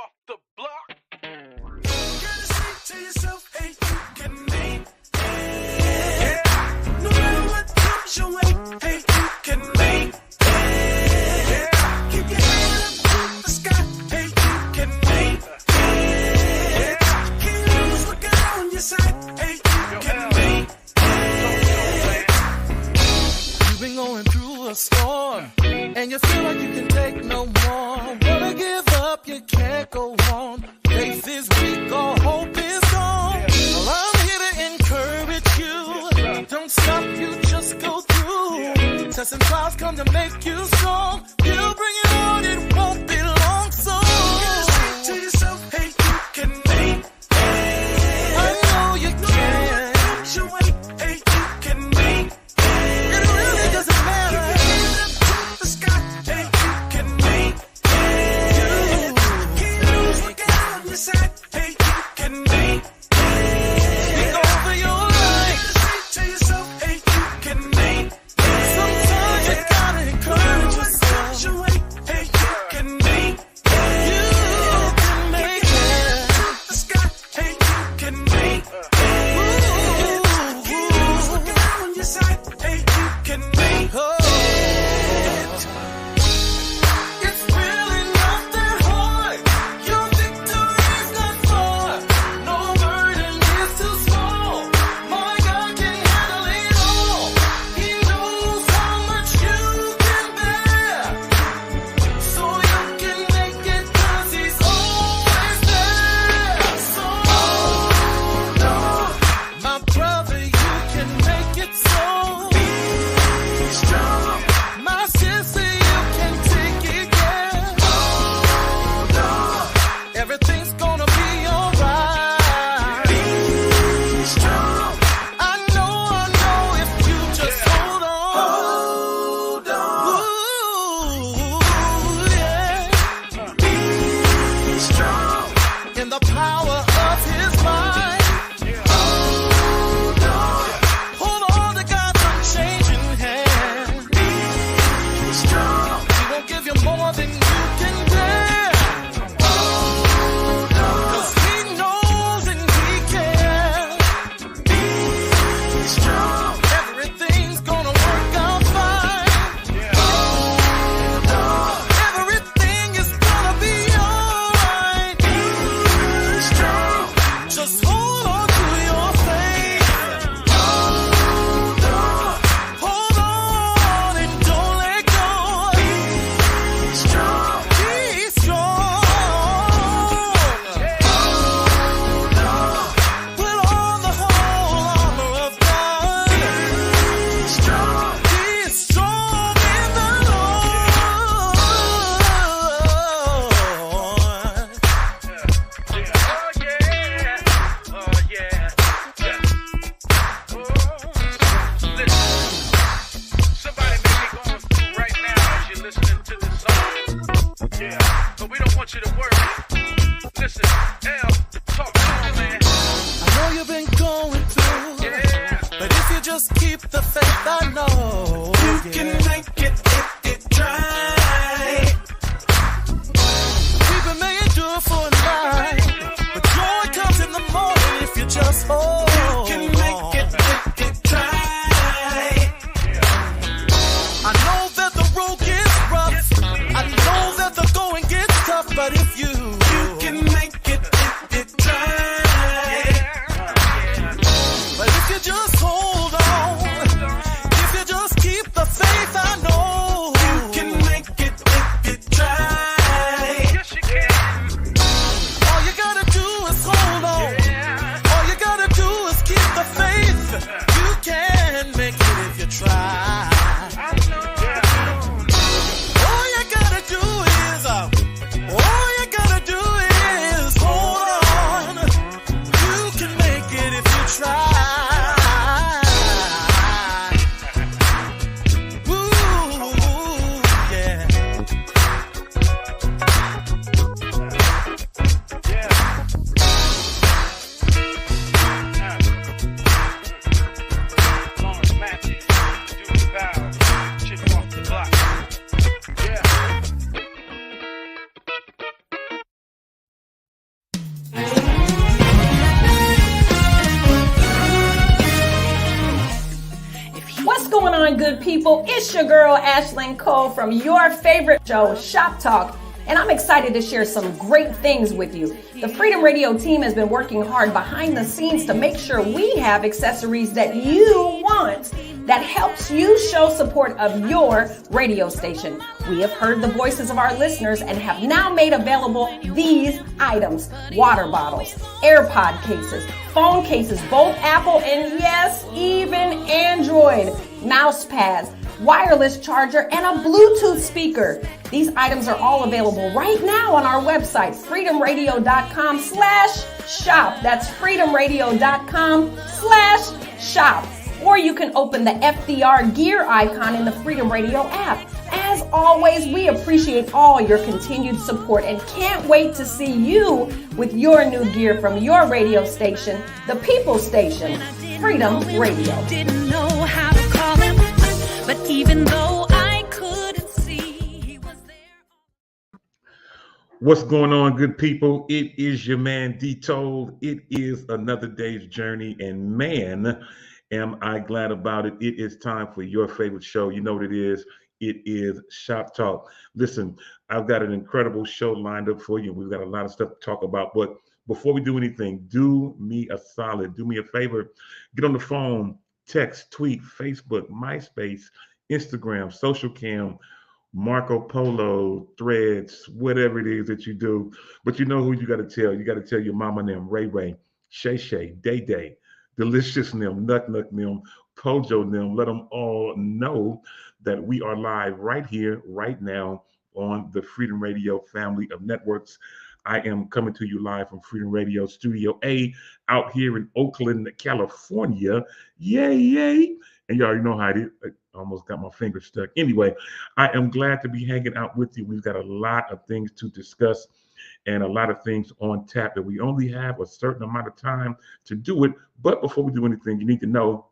off the block. You gotta say to yourself, hey, you can make it. No matter what comes your way, hey, you can make it. Keep your head up in the sky, hey, you can make it. Can't lose what got on your side, hey, you can make it. You've been going through a storm, and you feel like you can take no more. Wanna give up, you can't go on. Faith is weak, all hope is gone. Well, I'm here to encourage you. Don't stop, you just go through. Tests and trials come to make you strong. You'll bring it on, it won't be long. So You gotta say to yourself, hey, you can make it. I know you No matter can. what comes your way, hey, you can make it. It really doesn't matter. Keep your head up in the sky, hey, you can make it. Can't lose what got on your side, hey, you can make Speak over your life. it. Say to yourself, hey, you can make it. Sometimes you gotta encourage What yourself. comes your way, hey, you can make it. You can make it. The sky, hey, you can make it. Can't lose what got on your side, hey, you can make it. It's really not that hard. Your victory's not far. No burden is too small. My God can handle it all. He knows how much you can bear. So you can make it 'cause he's always there. So hold on, my brother, you can make it so. Strong, My sister, you can take it, yeah. hold on, Everything's gonna be alright. strong, I know if you just hold on. hold on, Ooh, yeah. strong, In the power of his might. hold on, Hold on to God's unchanging hand. strong, He won't give you more than you can bear. hold on, 'Cause he knows and he cares. strong, Everything's gonna work out fine. hold on, Everything is gonna be alright. strong, Just hold on to your faith. hold on, Hold on and don't let go. strong, Be strong. hold on, Put on the whole armor of God. strong, Be strong in the Lord. Somebody may be going through right now as you're listening to this song. Yeah, but we don't want you to worry. Listen, L, talk to him, man. I know you've been going through, Yeah. but if you just keep the faith, I know you can make it if you try. Weeping may endure for a night, but joy comes in the morning if you just hold You can make it if you try. I know that the road gets rough. I know that the going gets tough, but if you can make it if you try. but if you just hold on, if you just keep the faith, I know You can make it if you try. Yes, you can. all you gotta do is hold on. All you gotta do is keep the faith. You can make it if you try. All you gotta do is, all you gotta people? It's your girl, Ashlyn Cole, from your favorite show, Shop Talk. And I'm excited to share some great things with you. The Freedom Radio team has been working hard behind the scenes to make sure we have accessories that you want that helps you show support of your radio station. We have heard the voices of our listeners and have now made available these items: water bottles, AirPod cases, phone cases, both Apple and yes, even Android, mouse pads, wireless charger, and a Bluetooth speaker. These items are all available right now on our website, freedomradio.com/shop. That's freedomradio.com/shop. Or you can open the FDR gear icon in the Freedom Radio app. As always, we appreciate all your continued support and can't wait to see you with your new gear from your radio station, the People Station, Freedom Radio. Didn't know how to call him, but even though I couldn't see, he was there. What's going on, good people? It is your man D-Told. It is another day's journey, and man, am I glad about it. It is time for your favorite show. You know what it is. It is Shop Talk. Listen, I've got an incredible show lined up for you. We've got a lot of stuff to talk about, but before we do anything, do me a solid, do me a favor, get on the phone, text, tweet, Facebook, MySpace, Instagram, Social Cam, Marco Polo, Threads, whatever it is that you do. But you know who you got to tell. You got to tell your mama and them, Ray Ray, Shay Shay, Day Day, Delicious them, Nut Nut them, Pojo them. Let them all know that we are live right here, right now on the Freedom Radio family of networks. I am coming to you live from Freedom Radio Studio A out here in Oakland, California. Yay, yay. And you already know how it is. I almost got my finger stuck. Anyway, I am glad to be hanging out with you. We've got a lot of things to discuss and a lot of things on tap that we only have a certain amount of time to do it. But before we do anything, you need to know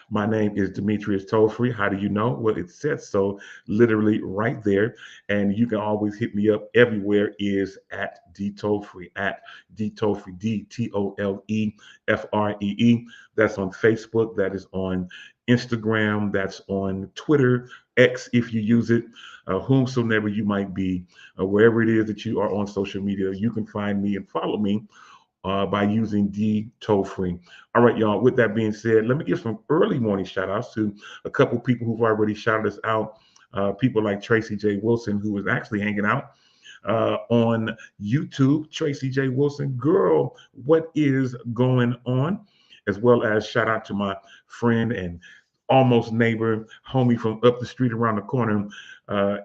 my name is Demetrius Tollfree. How do you know? Well, it says so literally right there. And you can always hit me up everywhere is at D-Tollfree, at D-Tollfree, D-T-O-L-E-F-R-E-E. That's on Facebook. That is on Instagram. That's on Twitter, X if you use it, whomsoever you might be, wherever it is that you are on social media, you can find me and follow me by using D-Tollfree. All right, y'all, with that being said, let me give some early morning shout outs to a couple people who've already shouted us out. People like Tracy J. Wilson, who is actually hanging out on YouTube. Tracy J. Wilson, girl, what is going on? As well as shout out to my friend and almost neighbor, homie from up the street around the corner,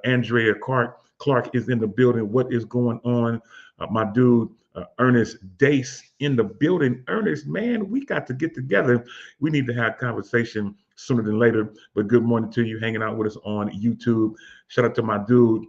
Andrea Clark. Clark is in the building. What is going on? My dude, Ernest Dace in the building. Ernest, man, we got to get together. We need to have a conversation sooner than later. But good morning to you hanging out with us on YouTube. Shout out to my dude,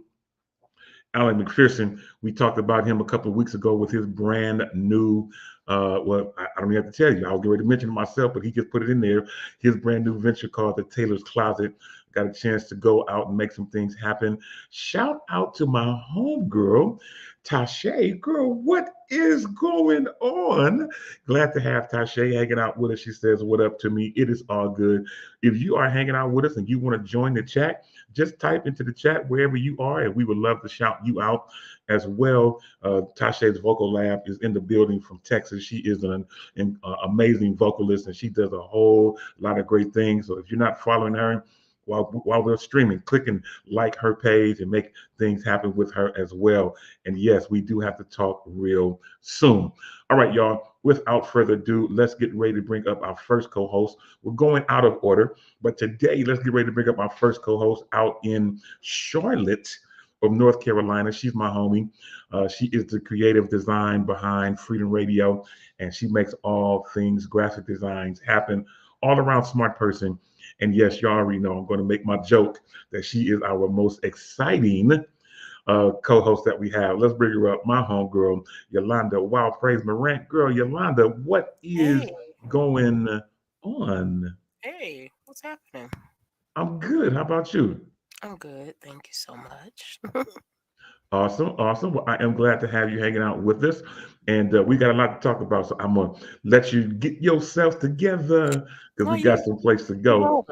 Alan McPherson. We talked about him a couple of weeks ago with his brand new, well, I don't even have to tell you. I'll get ready to mention it myself, but he just put it in there. His brand new venture called The Tailor's Closet. Got a chance to go out and make some things happen. Shout out to my homegirl, Tashay. Girl, what is going on? Glad to have Tashay hanging out with us. She says, what up to me? It is all good. If you are hanging out with us and you want to join the chat, just type into the chat wherever you are, and we would love to shout you out as well. Tashay's Vocal Lab is in the building from Texas. She is an amazing vocalist, and she does a whole lot of great things. So if you're not following her, while we're streaming, click and like her page and make things happen with her as well. And yes, we do have to talk real soon. All right, y'all, without further ado, let's get ready to bring up our first co-host. We're going out of order, but today let's get ready to bring up our first co-host out in Charlotte of North Carolina. She's my homie. She is the creative design behind Freedom Radio, and she makes all things graphic designs happen, all around smart person. And yes, you already know I'm going to make my joke that she is our most exciting co-host that we have. Let's bring her up, my homegirl, Yolanda Wild Praise Morant. Girl, Yolanda, what is going on? Hey, what's happening? I'm good. How about you? I'm good. Thank you so much. Awesome. Well, I am glad to have you hanging out with us. And we got a lot to talk about. So I'm going to let you get yourself together because we got some place to go.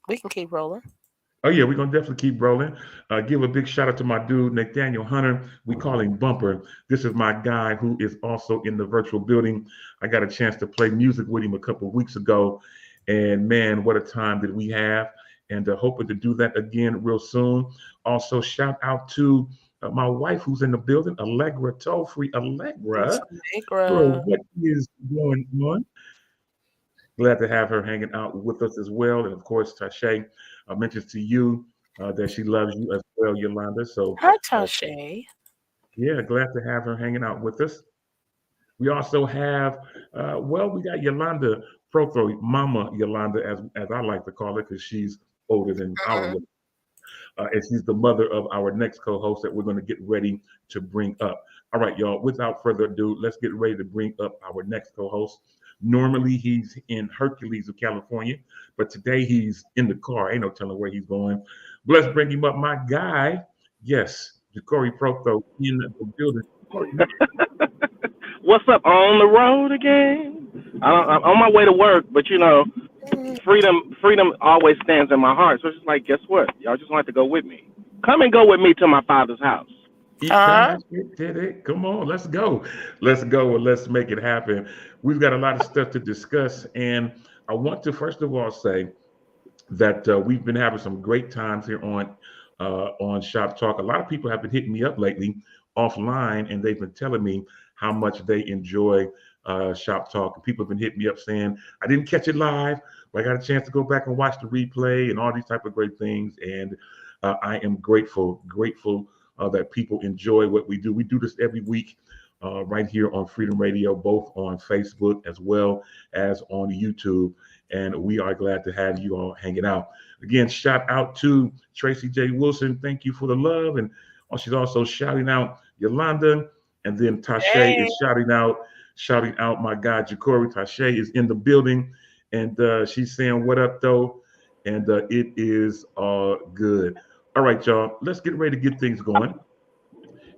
We can keep rolling. Oh yeah, we're gonna definitely keep rolling. Give a big shout out to my dude Nathaniel Hunter. We call him Bumper. This is my guy who is also in the virtual building. I got a chance to play music with him a couple of weeks ago, and man, what a time did we have! And hoping to do that again real soon. Also, shout out to my wife who's in the building, Allegra Toll Free. Allegra, girl, Allegra. what is going on? Glad to have her hanging out with us as well. And of course, Tashay mentions to you that she loves you as well, Yolanda. So, Hi, Tashay. yeah, glad to have her hanging out with us. We also have, we got Yolanda Prothro, Mama Yolanda, as I like to call her, because she's older than our and she's the mother of our next co-host that we're going to get ready to bring up. All right, y'all, without further ado, let's get ready to bring up our next co-host. Normally, he's in Hercules of California, but today he's in the car. Ain't no telling where he's going. But let's bring him up. My guy, yes, Ja'Cory Prothro in the building. What's up? On the road again? I'm on my way to work, but you know, freedom always stands in my heart. So it's just like, guess what? Y'all just want to go with me. Come and go with me to my father's house. Come on, let's go. Let's go and let's make it happen. We've got a lot of stuff to discuss. And I want to first of all say that we've been having some great times here on Shop Talk. A lot of people have been hitting me up lately offline, and they've been telling me how much they enjoy Shop Talk. And people have been hitting me up saying, I didn't catch it live, but I got a chance to go back and watch the replay and all these type of great things. And I am grateful that people enjoy what we do. We do this every week right here on Freedom Radio, both on Facebook as well as on YouTube. And we are glad to have you all hanging out. Again, shout out to Tracy J. Wilson. Thank you for the love. And she's also shouting out Yolanda. And then Tashay is shouting out my guy, Ja'Cory. Tashay is in the building. And she's saying, what up, though? And it is all good. All right, y'all, let's get ready to get things going.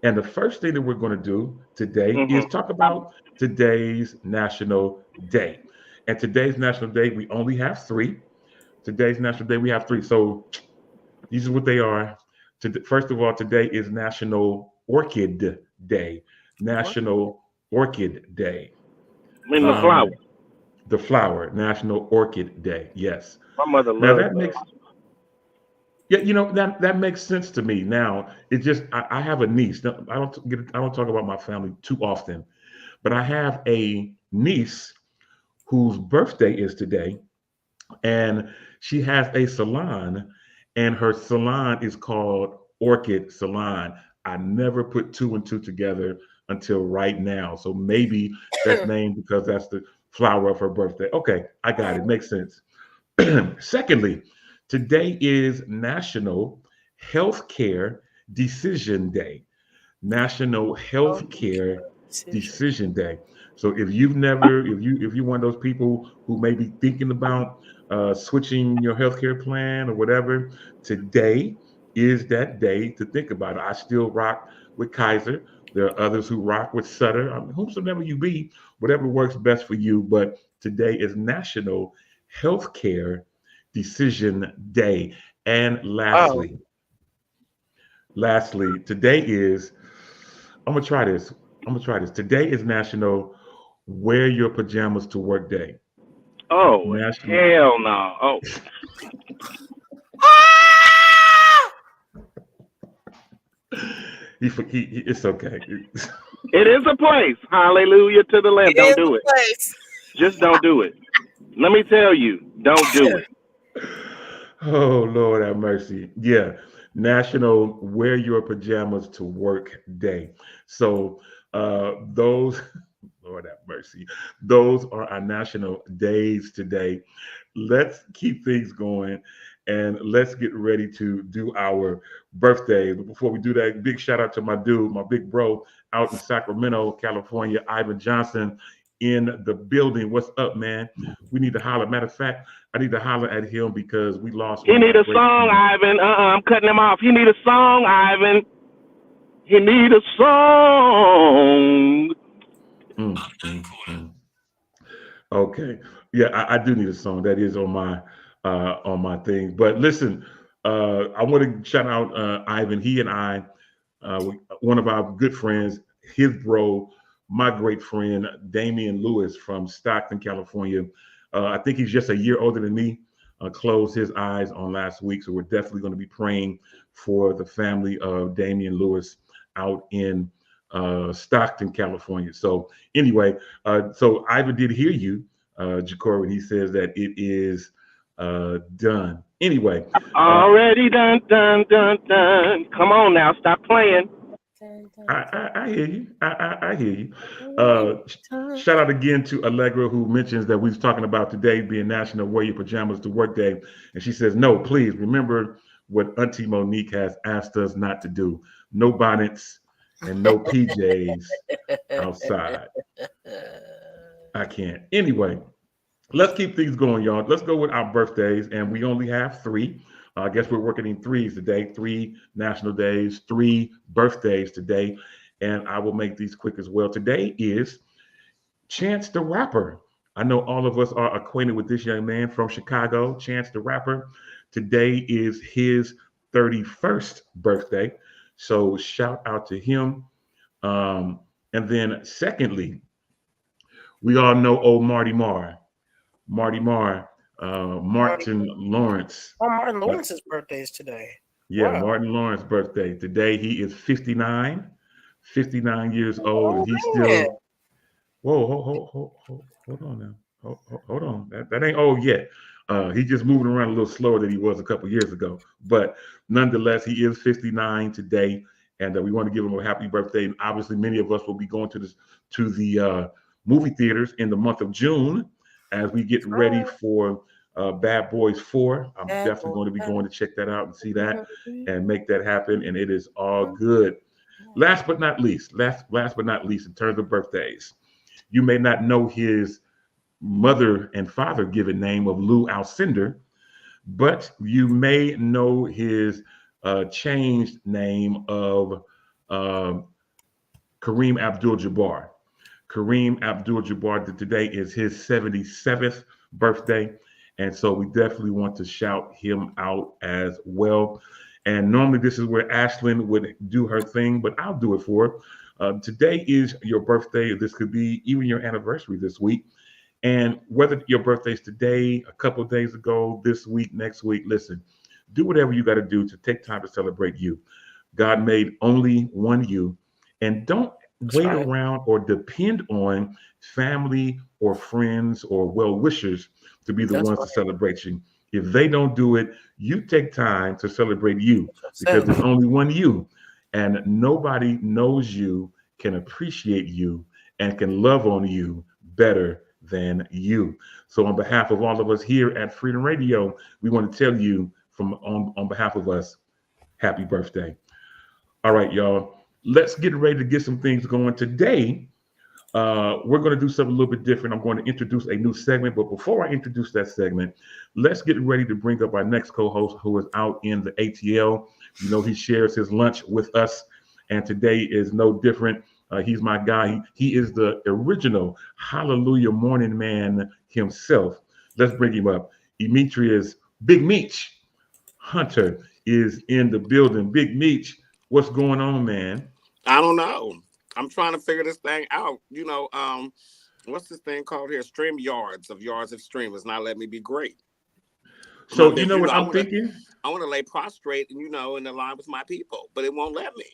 And the first thing that we're going to do today is talk about today's National Day. And today's National Day, we only have 3. Today's National Day, we have 3. So these are what they are. First of all, today is National Orchid Day. National Orchid Day. I mean, the flower. The flower, National Orchid Day, yes. My mother Now loves that makes... Yeah, you know, that makes sense to me. Now, it just I have a niece. Now, I don't talk about my family too often, but I have a niece whose birthday is today, and she has a salon, and her salon is called Orchid Salon. I never put 2 and 2 together until right now. So maybe that's named because that's the flower of her birthday. Okay, I got it. Makes sense. Secondly, today is National Healthcare Decision Day. National Healthcare Decision Day. So if you're one of those people who may be thinking about switching your healthcare plan or whatever, today is that day to think about it. I still rock with Kaiser. There are others who rock with Sutter. I mean, whomsoever you be, whatever works best for you. But today is National Healthcare Decision Day. And lastly, today is, I'm gonna try this. Today is National Wear Your Pajamas to Work Day. Oh, hell no. Oh. It's okay. It is a place. Hallelujah to the Lamb. Don't do it. Just don't do it. Let me tell you, don't do it. Oh, Lord have mercy. Yeah. National Wear Your Pajamas to Work Day. So those, Lord have mercy, those are our national days today. Let's keep things going and let's get ready to do our birthday. But before we do that, big shout out to my dude, my big bro out in Sacramento, California, Ivan Johnson in the building. What's up, man? We need to holler. Matter of fact, I need to holler at him because we lost. He need a song, Ivan. I'm cutting him off. He need a song, Ivan. He need a song. Okay. Yeah, I do need a song. That is on on my thing. But listen, I want to shout out Ivan. He and I, one of our good friends, his bro, my great friend Damian Lewis from Stockton, California. I think he's just a year older than me. Closed his eyes on last week, so we're definitely going to be praying for the family of Damian Lewis out in Stockton, California. So anyway, so Ivan did hear you, Jacory, when he says that it is done. Anyway, Already done. Come on now, stop playing. I hear you. I hear you. Shout out again to Allegra, who mentions that we was talking about today being National Wear Your Pajamas to Work Day, and she says, "No, please remember what Auntie Monique has asked us not to do: no bonnets and no PJs outside." I can't. Anyway, let's keep things going, y'all. Let's go with our birthdays, and we only have 3. I guess we're working in threes today. 3 national days, 3 birthdays today, and I will make these quick as well. Today is Chance the Rapper. I know all of us are acquainted with this young man from Chicago, Chance the Rapper. Today is his 31st birthday, so shout out to him. And then secondly, we all know old Marty Marr. Martin Lawrence. Oh, Martin Lawrence's birthday is today. Yeah, Wow. Martin Lawrence's birthday. Today he is 59 years old. And he's man. still, whoa, hold on now. Hold on. That ain't old yet. He's just moving around a little slower than he was a couple years ago. But nonetheless, he is 59 today. And we want to give him a happy birthday. And obviously, many of us will be going to the movie theaters in the month of June as we get ready for Bad Boys 4. I'm definitely going to be going to check that out and see that and make that happen. And it is all good. Last but not least, in terms of birthdays, you may not know his mother and father given name of Lou Alcindor, but you may know his changed name of Kareem Abdul-Jabbar. Kareem Abdul-Jabbar, today is his 77th birthday. And so we definitely want to shout him out as well. And normally this is where Ashlyn would do her thing, but I'll do it for her. Today is your birthday. This could be even your anniversary this week. And whether your birthday's today, a couple of days ago, this week, next week, listen, do whatever you got to do to take time to celebrate you. God made only one you. And don't wait around or depend on family or friends or well-wishers to be the ones to celebrate you. If they don't do it, you take time to celebrate you because there's only one you. And nobody knows you, can appreciate you, and can love on you better than you. So on behalf of all of us here at Freedom Radio, we want to tell you on behalf of us, happy birthday. All right, y'all. Let's get ready to get some things going. Today, we're going to do something a little bit different. I'm going to introduce a new segment. But before I introduce that segment, let's get ready to bring up our next co-host who is out in the ATL. You know, he shares his lunch with us. And today is no different. He's my guy. He is the original Hallelujah Morning Man himself. Let's bring him up. Demetrius Big Meech Hunter is in the building. Big Meech, what's going on, man? I don't know. I'm trying to figure this thing out. You know, what's this thing called here? Stream yards of stream is not letting me be great. So you know what I'm thinking? I want to lay prostrate and in the line with my people, but it won't let me.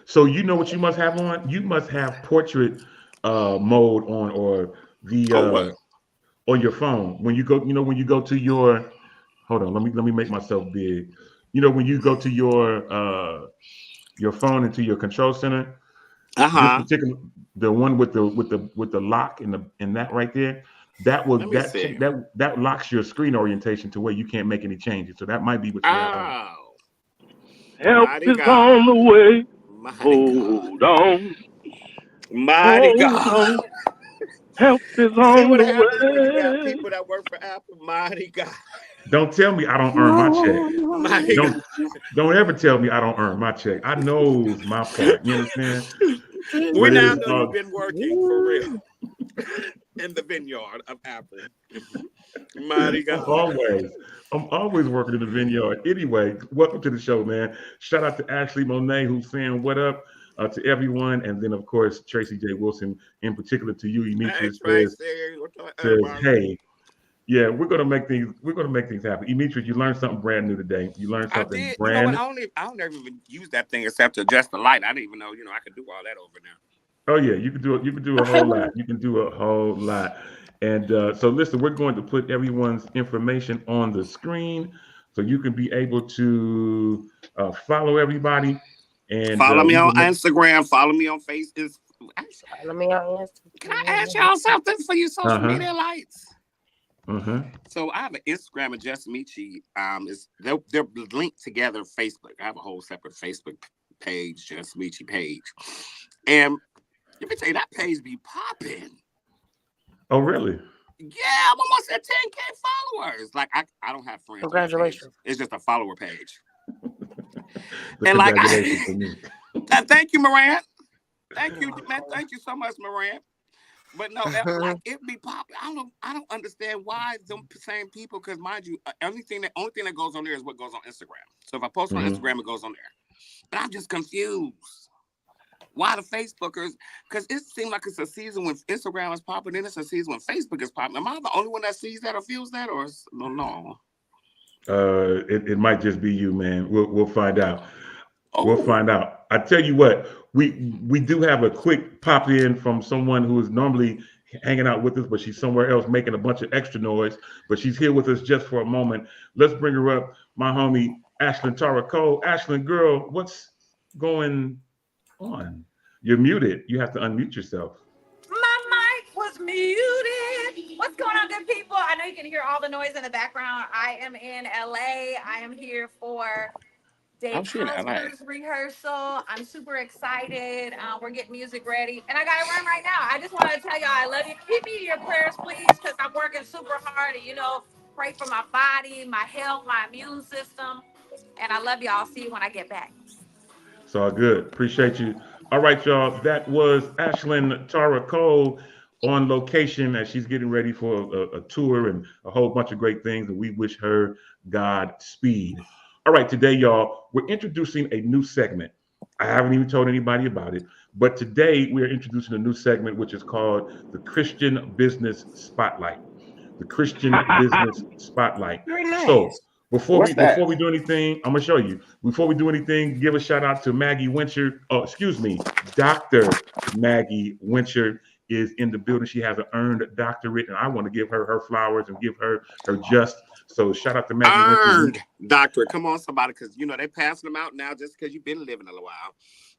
So you know what you must have on? You must have portrait mode on, or the on your phone. When you go, when you go to your, hold on, let me make myself big. When you go to your phone into your control center, this particular, the one with the lock in that right there, that locks your screen orientation to where you can't make any changes. So that might be what you have. Help is on the way. Hold on. Mighty God. Help is on the way. You got way. people that work for Apple. Mighty God. Don't tell me I don't earn my check. Don't ever tell me I don't earn my check. I know my part. You understand? We now know you've been working for real in the vineyard of Apple. Mighty God. I'm always working in the vineyard. Anyway, welcome to the show, man. Shout out to Ashley Monet, who's saying what up to everyone. And then, of course, Tracy J. Wilson, in particular to you, Hey, Demetrius, Tracy. says, hey, yeah, we're gonna make things happen. Demetrius, you learned something brand new today. You learned I something did. brand I don't ever even use that thing except to adjust the light. I didn't even know, I could do all that over now. Oh yeah, you can do it. You can do a whole lot. You can do a whole lot. And so listen, we're going to put everyone's information on the screen so you can be able to follow everybody. And Follow me on Instagram. Follow me on Facebook. Let me on Instagram. Can I ask y'all something for your social media lights? So I have an Instagram of Just Michi. They're linked together. Facebook. I have a whole separate Facebook page, Just Michi page. And let me tell you, that page be popping. Oh really? Yeah, I'm almost at 10K followers. Like I don't have friends. Congratulations. It's just a follower page. And like, thank you, Moran. Thank you, man. Thank you so much, Moran. But no, like, it be popping. I don't understand why them same people. Because mind you, only thing that goes on there is what goes on Instagram. So if I post on Instagram, it goes on there. But I'm just confused. Why the Facebookers? Because it seems like it's a season when Instagram is popping, then it's a season when Facebook is popping. Am I the only one that sees that or feels that, or no? It might just be you, man. We'll find out. We'll find out. I tell you what, we do have a quick pop in from someone who is normally hanging out with us, but she's somewhere else making a bunch of extra noise. But she's here with us just for a moment. Let's bring her up, my homie Ashlyn Tara Cole. Ashlyn, girl, what's going on? You're muted. You have to unmute yourself. My mic was muted. What's going on, good people? I know you can hear all the noise in the background. I am in LA. I am here for Dave Cosby's rehearsal. I'm super excited. We're getting music ready. And I got to run right now. I just want to tell y'all I love you. Keep me in your prayers, please, because I'm working super hard. And, pray for my body, my health, my immune system. And I love y'all. See you when I get back. It's all good. Appreciate you. All right, y'all. That was Ashlyn Tara Cole on location as she's getting ready for a tour and a whole bunch of great things. And we wish her Godspeed. All right, today, y'all, we're introducing a new segment. I haven't even told anybody about it, but today we're introducing a new segment, which is called the Christian Business Spotlight. The Christian Business Spotlight. Very nice. So before we do anything, I'm gonna show you. Before we do anything, give a shout out to Maggie Winchard. Oh, excuse me, Dr. Maggie Winchard is in the building. She has an earned doctorate, and I want to give her her flowers and give her her just. So shout out to Maggie Winchard. Doctorate. Come on, somebody, because they're passing them out now just because you've been living a little while.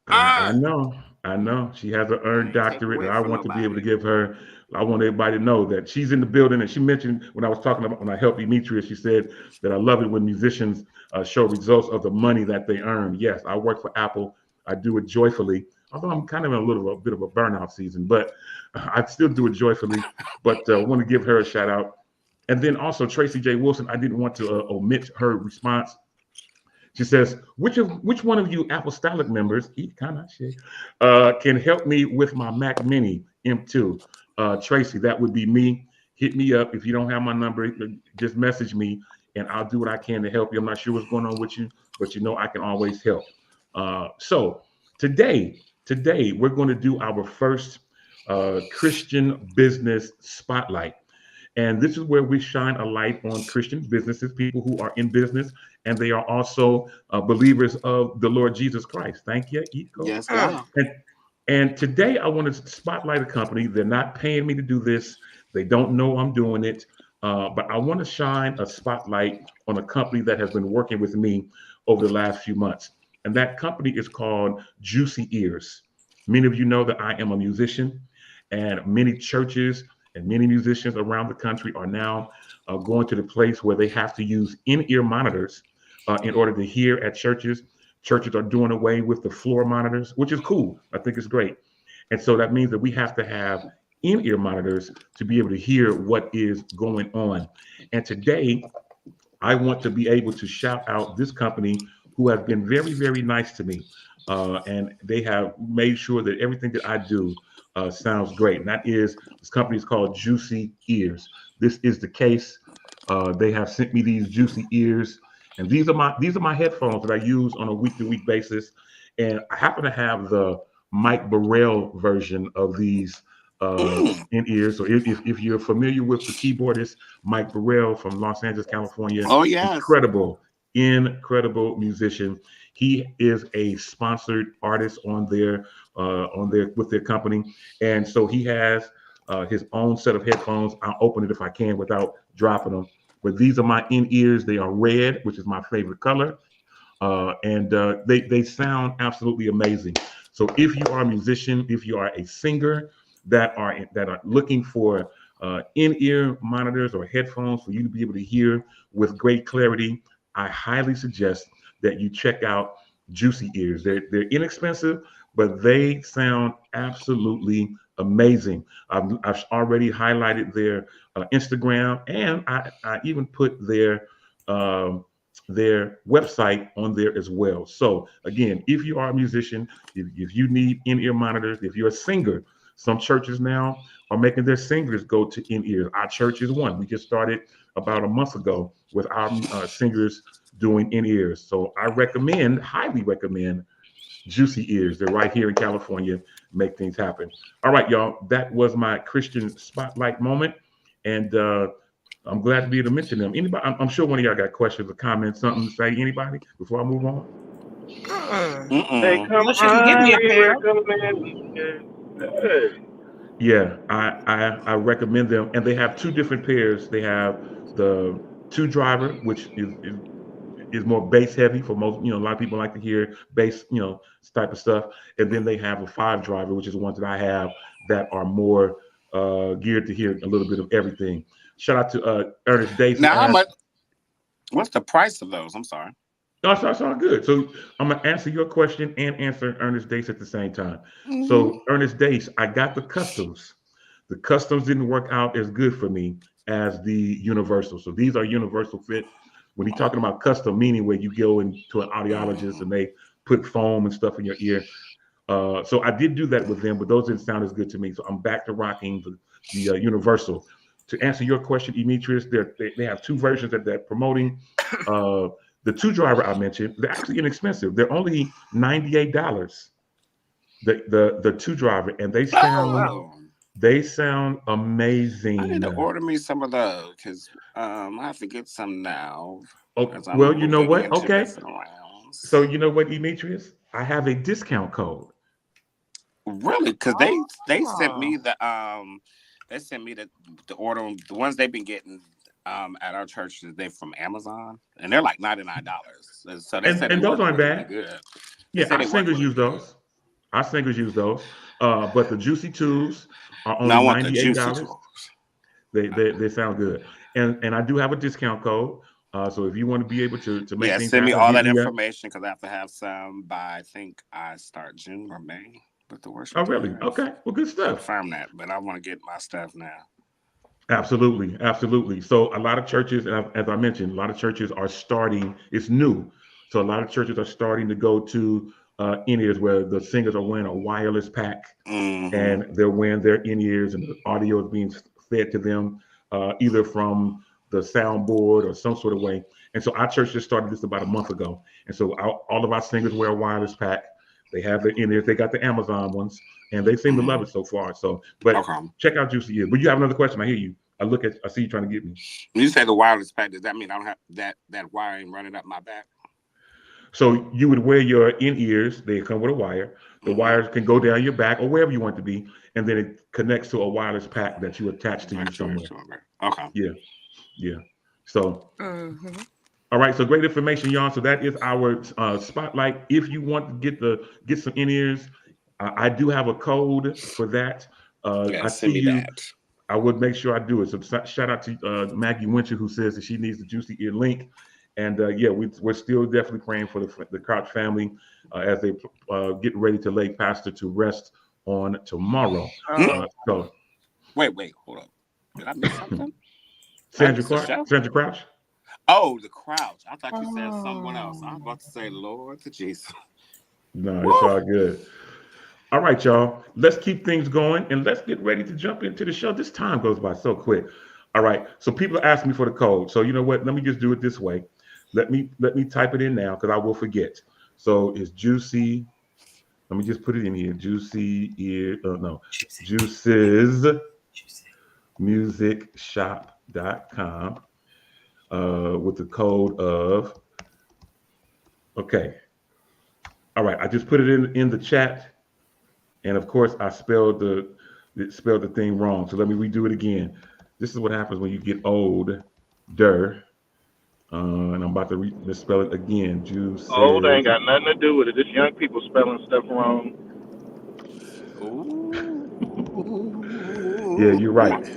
I know. She has an earned doctorate, and I want to be able to give her. I want everybody to know that she's in the building. And she mentioned when I was talking about when I helped Demetrius, she said that I love it when musicians show results of the money that they earn. Yes, I work for Apple. I do it joyfully, although I'm kind of in a bit of a burnout season, but I still do it joyfully. But I want to give her a shout out. And then also Tracy J. Wilson, I didn't want to omit her response. She says, which one of you apostolic members, can help me with my Mac Mini M2? Tracy, that would be me. Hit me up. If you don't have my number, just message me and I'll do what I can to help you. I'm not sure what's going on with you, but I can always help. So today we're going to do our first Christian business spotlight. And this is where we shine a light on Christian businesses, people who are in business, and they are also believers of the Lord Jesus Christ. Thank you, Iko. Yes, sir. And today I want to spotlight a company. They're not paying me to do this. They don't know I'm doing it. But I want to shine a spotlight on a company that has been working with me over the last few months. And that company is called Juicy Ears. Many of you know that I am a musician, and many churches and many musicians around the country are now going to the place where they have to use in-ear monitors in order to hear at churches. Churches are doing away with the floor monitors, which is cool. I think it's great. And so that means that we have to have in-ear monitors to be able to hear what is going on. And today, I want to be able to shout out this company who has been very, very nice to me. And they have made sure that everything that I do sounds great. And that is, this company is called Juicy Ears. This is the case. They have sent me these Juicy Ears, and these are my headphones that I use on a week-to-week basis. And I happen to have the Mike Burrell version of these in ears. So if you're familiar with the keyboardist Mike Burrell from Los Angeles, California, Oh yes. incredible musician. He is a sponsored artist on their with their company, and so he has his own set of headphones. I'll open it if I can without dropping them. But these are my in ears. They are red, which is my favorite color, and they sound absolutely amazing. So if you are a musician, if you are a singer that are looking for in-ear monitors or headphones for you to be able to hear with great clarity, I highly suggest that you check out Juicy Ears. They're inexpensive, but they sound absolutely amazing. I've already highlighted their Instagram, and I even put their website on there as well. So again, if you are a musician, if you need in-ear monitors, if you're a singer, some churches now are making their singers go to in-ears. Our church is one. We just started about a month ago with our singers doing in-ears. So I highly recommend Juicy Ears. They're right here in California, make things happen. All right, y'all, that was my Christian spotlight moment. And I'm glad to be able to mention them. Anybody? I'm sure one of y'all got questions or comments, something to say. Anybody before I move on? Hey, come on, give me a pair. Yeah, I recommend them, and they have two different pairs. They have the 2-driver, which is more bass heavy for most. A lot of people like to hear bass, type of stuff. And then they have a 5-driver, which is the ones that I have that are more geared to hear a little bit of everything. Shout out to Ernest Dace. Now, what's the price of those? I'm sorry. No, it's all good. So I'm gonna answer your question and answer Ernest Dace at the same time. So Ernest Dace, I got the customs. The customs didn't work out as good for me as the universal. So these are universal fit. When he's talking about custom, meaning where you go into an audiologist and they put foam and stuff in your ear. So I did do that with them, but those didn't sound as good to me. So I'm back to rocking the universal. To answer your question, Demetrius, they have two versions that they're promoting. The 2-driver I mentioned, they're actually inexpensive. They're only $98. The 2-driver, and they sound amazing. I need to order me some of those because I have to get some now. Oh, well, you know what? Okay. So you know what, Demetrius? I have a discount code. Really? Because they sent me the order. The ones they've been getting at our church, they're from Amazon, and they're like $99. So they said those aren't bad. Good. Yeah, our singers use those. But the Juicy 2s are only $98. They sound good, and I do have a discount code. So if you want to be able to make things send me happen, all that information because I have to have some by I think I start June or May with the worship. Oh, really? Okay. Well, good stuff. Confirm that, but I want to get my stuff now. Absolutely. So a lot of churches, as I mentioned, a lot of churches are starting. It's new, so a lot of churches are starting to go to in-ears where the singers are wearing a wireless pack and they're wearing their in-ears, and the audio is being fed to them either from the soundboard or some sort of way. And so our church just started this about a month ago, and so all of our singers wear a wireless pack. They have the in-ears. They got the Amazon ones, and they seem to love it so far. So, but check out Juicy Ears. But you have another question. I hear you. I see you trying to get me. When you say the wireless pack, does that mean I don't have that wiring running up my back? So you would wear your in-ears. They come with a wire. The wires can go down your back or wherever you want to be, and then it connects to a wireless pack that you attach to you somewhere. Okay. Yeah. So. All right, so great information, y'all. So that is our spotlight. If you want to get some in-ears, I do have a code for that. I see you. That. I would make sure I do it. So shout out to Maggie Winter, who says that she needs the Juicy Ear link. And we're still definitely praying for the Crouch family as they get ready to lay Pastor to rest on tomorrow. So wait, hold up. Did I miss something? Sandra Crouch. Oh, the Crouch. I thought you said someone else. I was about to say Lord to Jesus. No, it's all good. All right, y'all. Let's keep things going and let's get ready to jump into the show. This time goes by so quick. All right. So people are asking me for the code. So you know what? Let me just do it this way. Let me type it in now because I will forget. So it's Juicy. Let me just put it in here. Juicy is Juices musicshop.com with the code of, okay. All right, I just put it in the chat, and of course I spelled the thing wrong. So let me redo it again. This is what happens when you get older. And I'm about to misspell it again. Juices. Old ain't got nothing to do with it. This young people spelling stuff wrong. Yeah, you're right.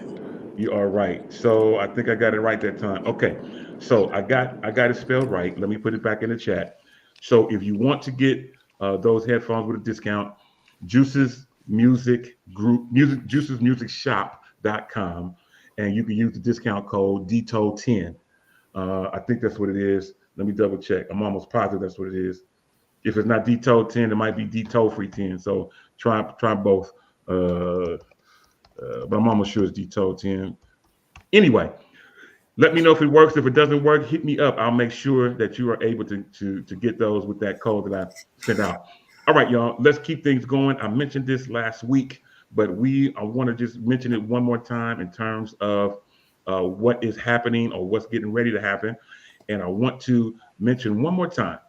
You are right. So I think I got it right that time. Okay. So I got it spelled right. Let me put it back in the chat. So if you want to get those headphones with a discount, Juices Music Group, JuicesMusicShop.com, and you can use the discount code DTO10. I think that's what it is. Let me double check. I'm almost positive that's what it is. If it's not DTO10, it might be DTO free 10. So try both. But I'm almost sure it's DTO10. Anyway, let me know if it works. If it doesn't work, hit me up. I'll make sure that you are able to get those with that code that I sent out. All right, y'all. Let's keep things going. I mentioned this last week, but I want to just mention it one more time in terms of what is happening or what's getting ready to happen. And I want to mention one more time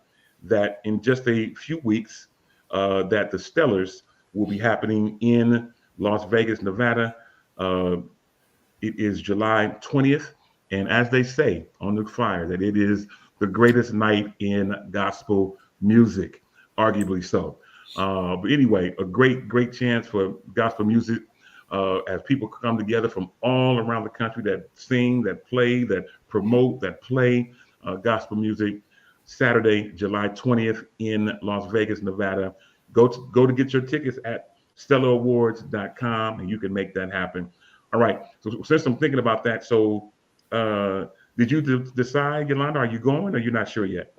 that in just a few weeks, that the Stellars will be happening in Las Vegas, Nevada. It is July 20th. And as they say on the flyer, that it is the greatest night in gospel music, arguably so. But anyway, a great chance for gospel music as people come together from all around the country that sing, that play, that promote, that play gospel music. Saturday, July 20th in Las Vegas, Nevada. Go to get your tickets at StellarAwards.com, and you can make that happen. All right. So since I'm thinking about that, so did you decide, Yolanda? Are you going, or you're not sure yet?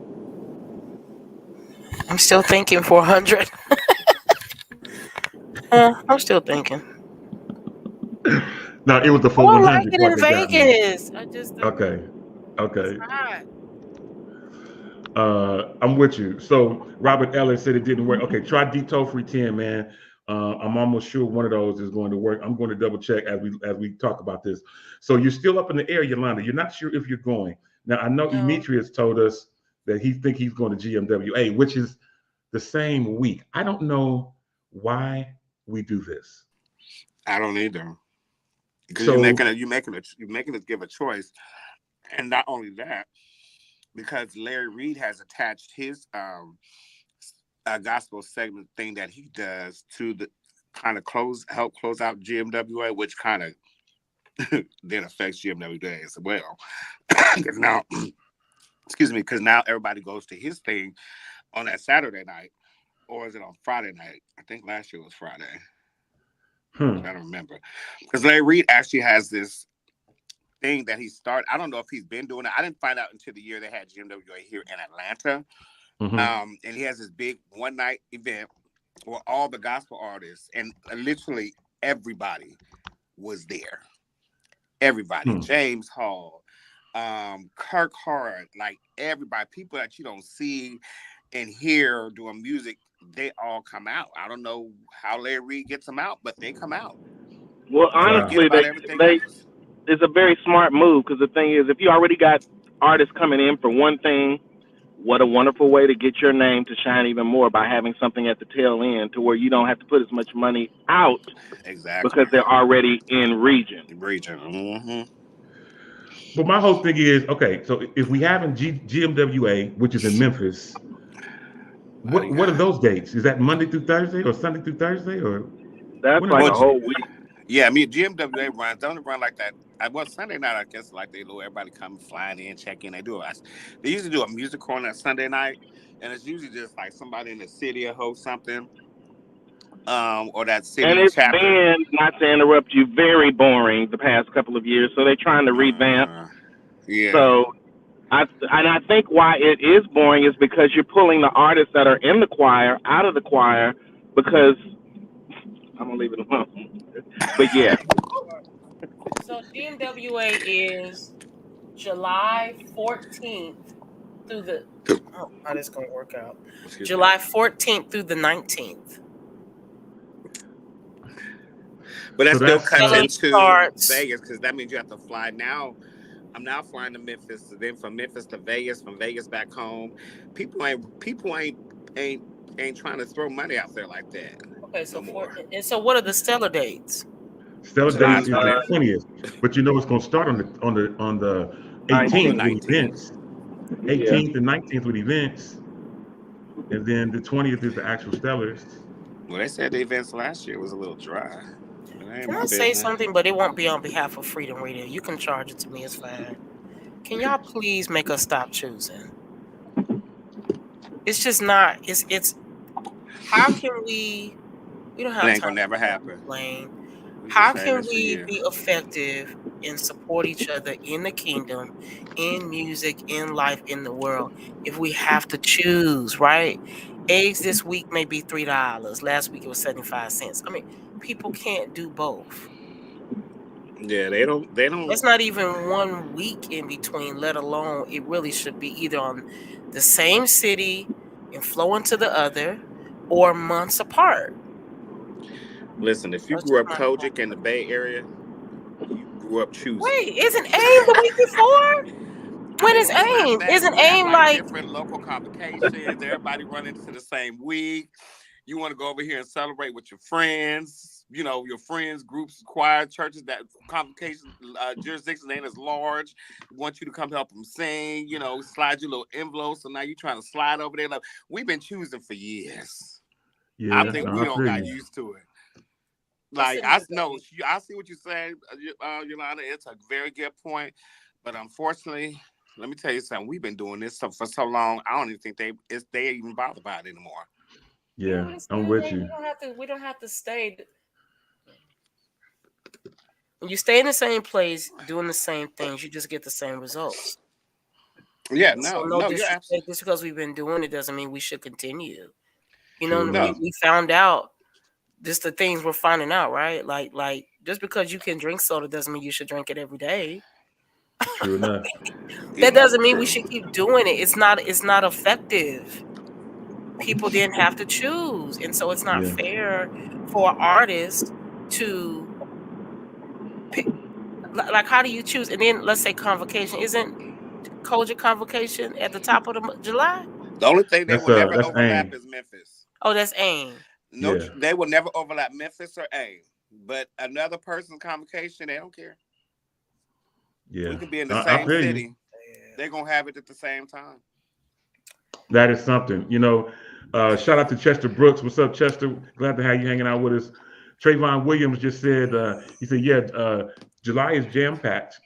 I'm still thinking 400. I'm still thinking. No, it was the 400. I like it in Vegas. I just okay. It's hot. I'm with you. So Robert Ellis said it didn't work. Okay, try DTO free 10, man. I'm almost sure one of those is going to work. I'm going to double check as we talk about this. So you're still up in the air, Yolanda. You're not sure if you're going. Now I know Demetrius told us that he think he's going to GMWA, which is the same week. I don't know why we do this. I don't either. Because So- you're making us give a choice, and not only that, because Larry Reed has attached his gospel segment thing that he does to the kind of help close out GMWA, which kind of then affects GMWA as well. Because now, because now everybody goes to his thing on that Saturday night, or is it on Friday night? I think last year was Friday. I don't remember. Because Larry Reed actually has this thing that he started. I don't know if he's been doing it. I didn't find out until the year they had GMWA here in Atlanta. Mhm. And he has this big one-night event where all the gospel artists and literally everybody was there. Everybody. James Hall, Kirk Hart, like everybody, people that you don't see and hear doing music, they all come out. I don't know how Larry Reed gets them out, but they come out. Well, honestly, it's a very smart move, because the thing is, if you already got artists coming in for one thing, what a wonderful way to get your name to shine even more by having something at the tail end to where you don't have to put as much money out. Exactly. Because they're already in region. Mm-hmm. But my whole thing is, okay, so if we have in GMWA, which is in Memphis, what are those dates? Is that Monday through Thursday or Sunday through Thursday, or that's like a whole week? Yeah, I mean GMWA runs. They only run like that. Well, Sunday night, I guess, like they do. Everybody come flying in, check in. They usually do a music on that Sunday night, and it's usually just like somebody in the city or host something, or that city and it's chapter. been, not to interrupt you, very boring the past couple of years. So they're trying to revamp. Yeah. So I think why it is boring is because you're pulling the artists that are in the choir out of the choir, because I'm gonna leave it alone. But yeah. So DMWA is July 14th through the. Oh, how this gonna work out? July 14th through the 19th. But that So still that's, cuts into starts- Vegas because that means you have to fly now. I'm now flying to Memphis, then from Memphis to Vegas, from Vegas back home. People ain't trying to throw money out there like that. Okay, so No more. so what are the stellar dates? Stellar July Days is the 20th, but you know it's going to start on the 18th with events. 18th and 19th with events, and then the 20th is the actual Stellars. Well, they said the events last year was a little dry. Can I say something? But it won't be on behalf of Freedom Radio. You can charge it to me. It's fine. Can y'all please make us stop choosing? It's just not. It's. How can we? We don't have It ain't time gonna never to happen. explain. We How been saying can this for we years. be effective and support each other in the kingdom, in music, in life, in the world, if we have to choose, right? Eggs this week may be $3. Last week it was 75 cents. I mean, people can't do both. Yeah, they don't. It's not even 1 week in between, let alone it really should be either on the same city and flow into the other or months apart. Listen, if you That's grew up just my Kojic in the Bay Area, you grew up choosing. Wait, isn't AIM the week before? When is It's not AIM? that. Isn't We have, AIM like different local convocations? Everybody running into the same week. You want to go over here and celebrate with your friends. You know, your friends, groups, choir, churches. That convocation jurisdiction ain't as large. Want you to come help them sing. You know, slide your little envelope. So now you're trying to slide over there. Like, we've been choosing for years. Yeah, I think we don't feel got you. used to it. Like I know, I see what you're saying, Yolanda. It's a very good point, but unfortunately, let me tell you something. We've been doing this for so long. I don't even think they even bother about it anymore. Yeah, I'm with you. we don't have to stay. When you stay in the same place doing the same things, you just get the same results. Yeah, So no, you're disrespect. absolutely. Just because we've been doing it doesn't mean we should continue. You True know, enough. we found out just the things we're finding out, right? Like just because you can drink soda doesn't mean you should drink it every day. True enough. That doesn't mean we should keep doing it. It's not effective. People didn't have to choose, and so it's not Yeah. fair for artists to pick. Like, how do you choose? And then let's say convocation. Isn't Kojic convocation at the top of July? The only thing they That's, will never that's overlap AIM. is Memphis. Oh, that's AIM. No, Yeah. they will never overlap Memphis or AIM. But another person's convocation, they don't care. Yeah. We could be in the I same feel you. city. They're gonna have it at the same time. That is something. You know, shout out to Chester Brooks. What's up, Chester? Glad to have you hanging out with us. Trayvon Williams just said, he said, yeah, July is jam-packed.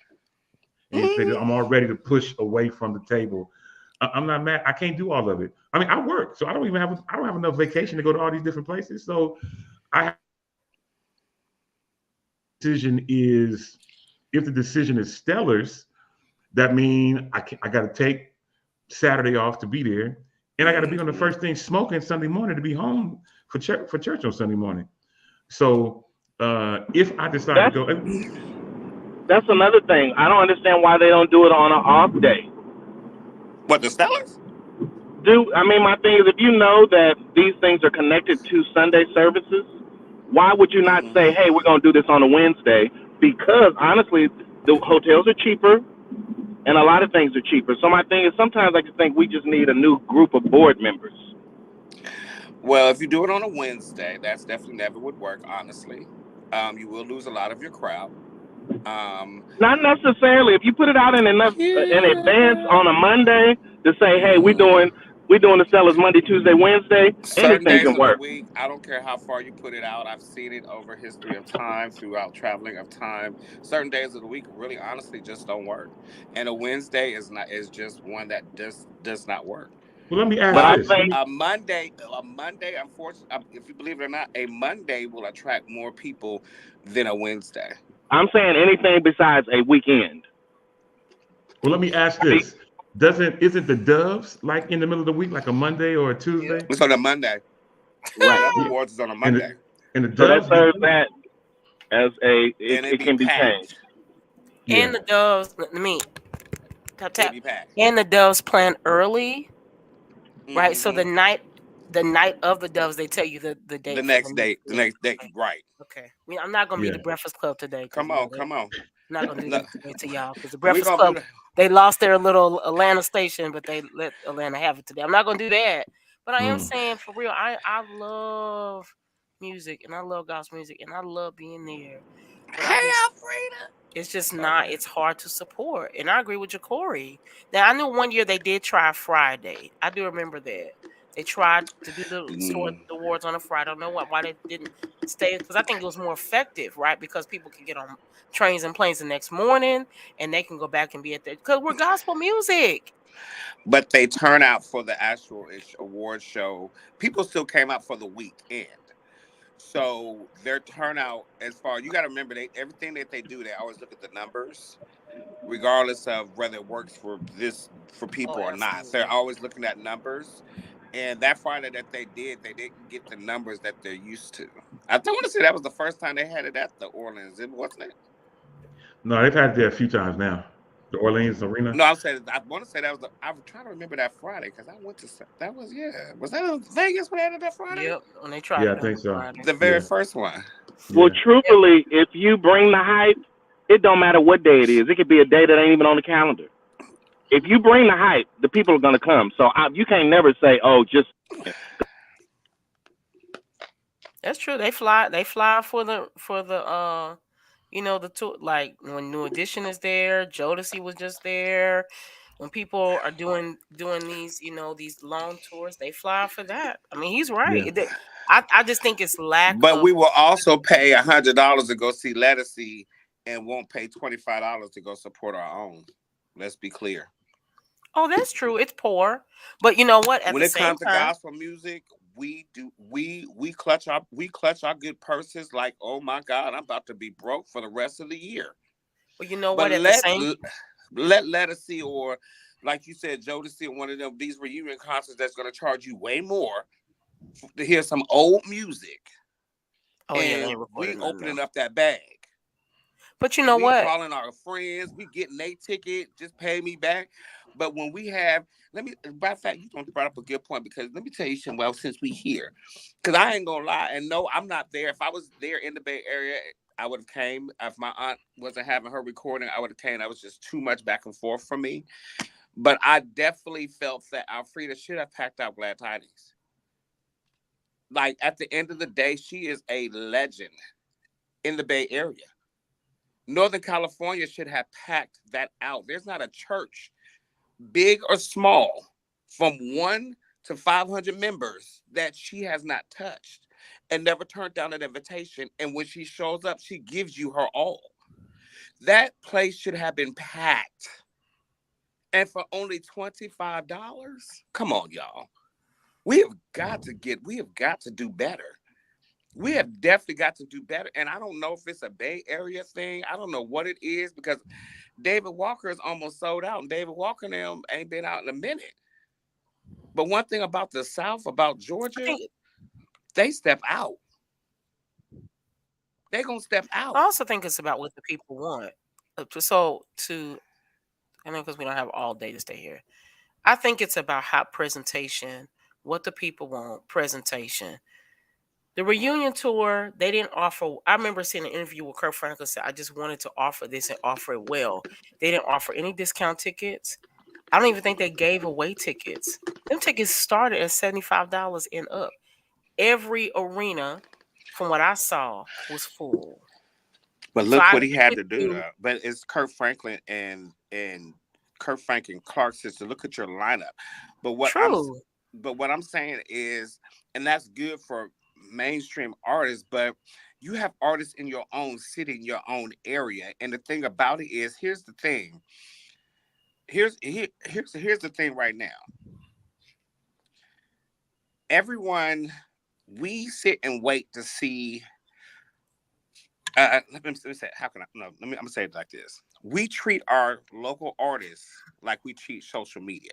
And he said, I'm all ready to push away from the table. I'm not mad. I can't do all of it. I mean, I work, so I don't have enough vacation to go to all these different places. So decision is, if the decision is Stellars, that means I got to take Saturday off to be there, and I got to be on the first thing smoking Sunday morning to be home for church on Sunday morning. So if I decide to go, That's another thing. I don't understand why they don't do it on an off day. What, the Stellars? My thing is, if you know that these things are connected to Sunday services, why would you not say, hey, we're going to do this on a Wednesday? Because honestly, the hotels are cheaper and a lot of things are cheaper. So my thing is, sometimes I just think we just need a new group of board members. Well, if you do it on a Wednesday, that's definitely never would work, honestly. You will lose a lot of your crowd. Not necessarily. If you put it out in advance on a Monday to say, hey, we're doing the Stellars Monday, Tuesday, Wednesday, Certain anything days can of work. the week, I don't care how far you put it out. I've seen it over history of time, throughout traveling of time. Certain days of the week really honestly just don't work. And a Wednesday is just one that does not work. well, let me ask this. A Monday, unfortunately, if you believe it or not, a Monday will attract more people than a Wednesday. I'm saying anything besides a weekend. Well, let me ask this. Isn't the Doves like in the middle of the week, like a Monday or a Tuesday? It's on a Monday. Right. The awards is on a Monday. And the So that Doves, serves that as it can be packed. changed. And the Doves, let me tap tap. Baby pack. And the Doves playing early, right? So Mhm. the night of the Doves, they tell you the date. The for next the day, the next day, Okay. right? Okay. I mean, I'm not gonna be Yeah. the Breakfast Club today. 'Cause, Come on, come on. I'm not gonna do No, that today to y'all because the we Breakfast gonna do Club, that. they lost their little Atlanta station, but they let Atlanta have it today. I'm not gonna do that. But I am Mm. saying for real, I love music and I love gospel music and I love being there. But Hey, Alfreda. it's just Oh, not, man. it's hard to support. And I agree with Ja'Cory. Now I knew one year they did try Friday. I do remember that. They tried to do the awards on a Friday. I don't know why they didn't stay, because I think it was more effective, right? Because people can get on trains and planes the next morning and they can go back and be at there because we're gospel music. But they turn out for the actual award show. People still came out for the weekend. So their turnout, as far, you got to remember, everything that they do, they always look at the numbers, regardless of whether it works for people or not. So they're always looking at numbers. And that Friday that they didn't get the numbers that they're used to. I want to say that was the first time they had it at the Orleans, wasn't it? No, they've had it there a few times now. The Orleans Arena. No, I want to say that was I'm trying to remember that Friday because I went to that was was that in Vegas when they had it that Friday? Yep, when they tried Yeah, it I on think so. Friday. The very Yeah. first one. Well, Yeah. truthfully, if you bring the hype, it don't matter what day it is. It could be a day that ain't even on the calendar. If you bring the hype, the people are gonna come. So you can't never say, "Oh, just." That's true. They fly for the the tour, like when New Edition is there, Jodeci was just there. When people are doing these, these long tours, they fly for that. I mean, he's right. Yeah. I just think it's lack But of. we will also pay $100 to go see Lettucey and won't pay $25 to go support our own. Let's be clear. Oh, that's true. It's poor, but you know what? At When the it same comes to time, gospel music, we clutch our good purses like, oh my God, I'm about to be broke for the rest of the year. well, you know But what? At the same, let Lettucey, or like you said, Jodeci, one of these reunion concerts that's going to charge you way more to hear some old music. oh yeah, they And ain't we recording nothing opening else. up that bag. But you know We what? calling our friends, we getting their ticket, just pay me back. But when we have, by fact, you don't brought up a good point, because let me tell you something. Well, since we here, because I ain't gonna lie, and no, I'm not there. If I was there in the Bay Area, I would have came. If my aunt wasn't having her recording, I would have came. That was just too much back and forth for me. But I definitely felt that Alfreda should have packed out Glad Tidings. Like, at the end of the day, she is a legend in the Bay Area. Northern California should have packed that out. There's not a church, big or small, from 1 to 500 members, that she has not touched and never turned down an invitation. And when she shows up, she gives you her all. That place should have been packed. And for only $25? Come on, y'all. We have got to do better. We have definitely got to do better. And I don't know if it's a Bay Area thing. I don't know what it is, because David Walker is almost sold out, and David Walker and them ain't been out in a minute. But one thing about the South, about Georgia, they step out. They gonna step out. I also think it's about what the people want. I know, because we don't have all day to stay here. I think it's about how presentation, what the people want, presentation. The reunion tour, they didn't offer. I remember seeing an interview with Kirk Franklin said, "I just wanted to offer this and offer it well." They didn't offer any discount tickets. I don't even think they gave away tickets. Them tickets started at $75 and up. Every arena, from what I saw, was full. But So look I what he agree had with to do. you. But it's Kirk Franklin and Kirk Franklin Clark's sister. Look at your lineup. But what True. I'm saying is, and that's good for mainstream artists, but you have artists in your own city, in your own area. And the thing about it is, here's the thing. Here's the thing right now. Everyone, we sit and wait to see. Let me say, how can I? No, I'm gonna say it like this. We treat our local artists like we treat social media.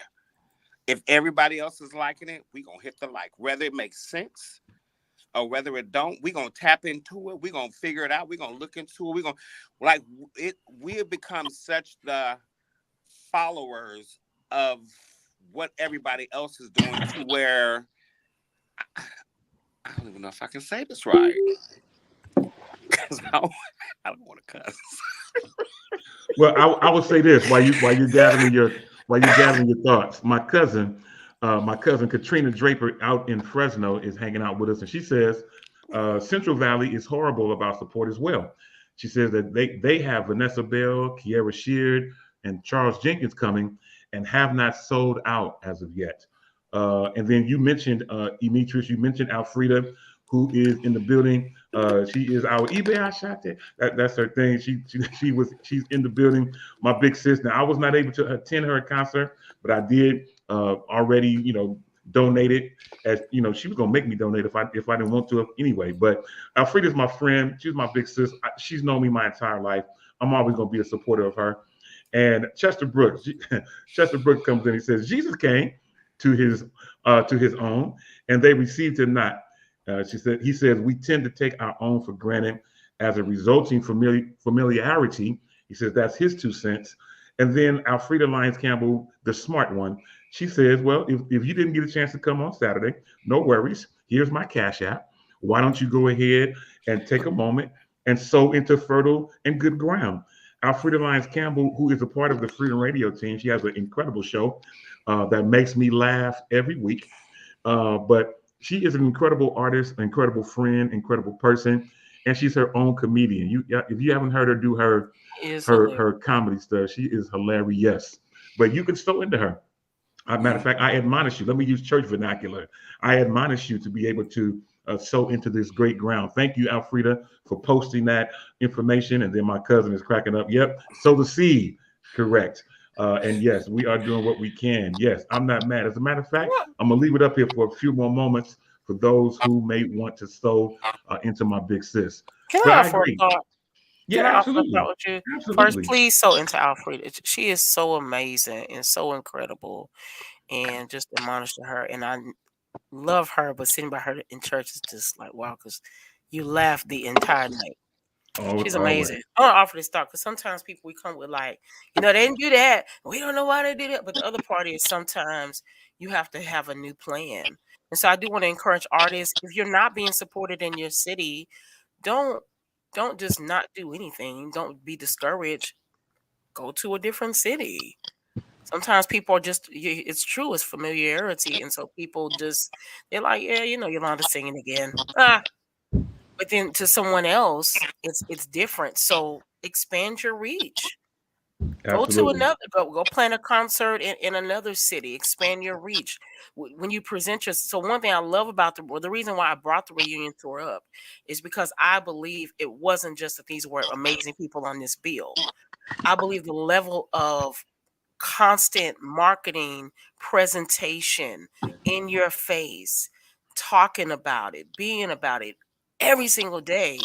If everybody else is liking it, we gonna hit the like, whether it makes sense or whether it don't, we're gonna tap into it, we're gonna figure it out, we're gonna look into it, we're gonna like it. We have become such the followers of what everybody else is doing to where I don't even know if I can say this right. Because I don't want to cuss. Well, I would say this while you're gathering your thoughts. My cousin Katrina Draper out in Fresno is hanging out with us, and she says Central Valley is horrible about support as well. She says that they have Vanessa Bell, Kiara Sheard, and Charles Jenkins coming, and have not sold out as of yet. And then you mentioned Demetrius, you mentioned Alfreda, who is in the building. She is our eBay. I shot it. That's her thing. She's in the building. My big sis. Now I was not able to attend her concert, but I did already, donated. As she was gonna make me donate if I didn't want to anyway. But Alfreda's my friend. She's my big sis. She's known me my entire life. I'm always gonna be a supporter of her. And Chester Brooks comes in. He says Jesus came to his own, and they received him not. He says we tend to take our own for granted as a resulting familiarity. He says that's his 2 cents. And then Alfreda Lyons Campbell, the smart one, she says, well, if you didn't get a chance to come on Saturday, no worries. Here's my Cash App. Why don't you go ahead and take a moment and sow into fertile and good ground? Alfreda Lyons Campbell, who is a part of the Freedom Radio team, she has an incredible show that makes me laugh every week. But she is an incredible artist, an incredible friend, incredible person, and she's her own comedian. If you haven't heard her do her comedy stuff, she is hilarious. But you can sow into her. Matter of fact, I admonish you. Let me use church vernacular. I admonish you to be able to sow into this great ground. Thank you, Alfreda, for posting that information. And then my cousin is cracking up. Yep, sow the seed. Correct. And yes, we are doing what we can. Yes, I'm not mad. As a matter of fact, I'm gonna leave it up here for a few more moments for those who may want to sow into my big sis. Can I offer a thought? Yeah, absolutely. With you? First, please sow into Alfreda. She is so amazing and so incredible, and just admonish to her. And I love her, but sitting by her in church is just like wow, because you laugh the entire night. She's amazing. I want to offer this thought because sometimes people we come with like, they didn't do that. We don't know why they did it. But the other part is sometimes you have to have a new plan. And so I do want to encourage artists, if you're not being supported in your city, don't just not do anything. Don't be discouraged. Go to a different city. Sometimes people are just, it's true, it's familiarity. And so people they're like, yeah, Yolanda's singing again. But then to someone else, it's different. So expand your reach. Absolutely. Go plan a concert in another city. Expand your reach. When you present so one thing I love about the reason why I brought the reunion tour up is because I believe it wasn't just that these were amazing people on this bill. I believe the level of constant marketing, presentation, in your face, talking about it, being about it, every single day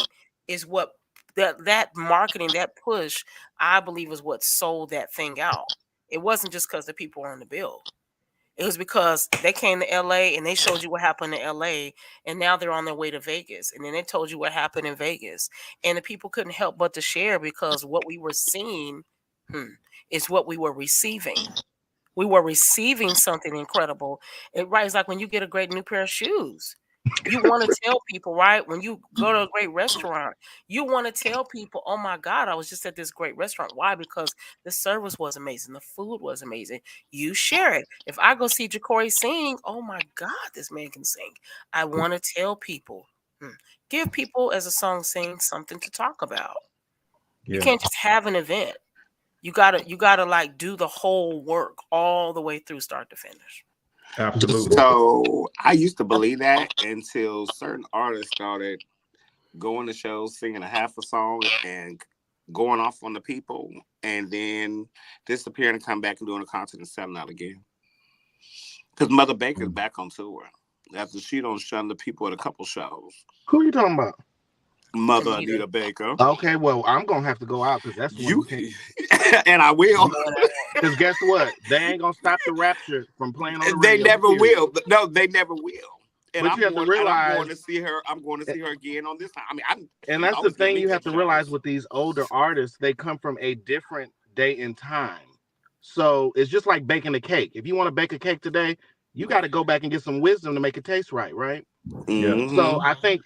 is what that marketing, that push, I believe is what sold that thing out. It wasn't just because the people were on the bill. It was because they came to LA and they showed you what happened in LA, and now they're on their way to Vegas. And then they told you what happened in Vegas. And the people couldn't help but to share because what we were seeing is what we were receiving. We were receiving something incredible. It's like when you get a great new pair of shoes. You want to tell people, right? When you go to a great restaurant, you want to tell people, oh my God, I was just at this great restaurant. Why? Because the service was amazing. The food was amazing. You share it. If I go see Jacory sing, oh my God, this man can sing. I want to tell people, give people as a song sings something to talk about. Yeah. You can't just have an event. You gotta like do the whole work all the way through start to finish. Absolutely. So I used to believe that until certain artists started going to shows, singing a half a song and going off on the people, and then disappearing and come back and doing a concert and selling out again. Because Mother Baker's back on tour after she don't shun the people at a couple shows. Who are you talking about? Mother Anita Baker. Okay, well, I'm gonna have to go out because that's you, and I will. Because guess what? They ain't gonna stop the Rapture from playing on the radio. They never will. No, they never will. And But I'm you have to going, and I'm going realize, to see her. I'm going to see her again on this time. I mean, and that's the thing you have to realize with these older artists, they come from a different day and time. So it's just like baking a cake. If you want to bake a cake today, you got to go back and get some wisdom to make it taste right, right? Yeah. So I think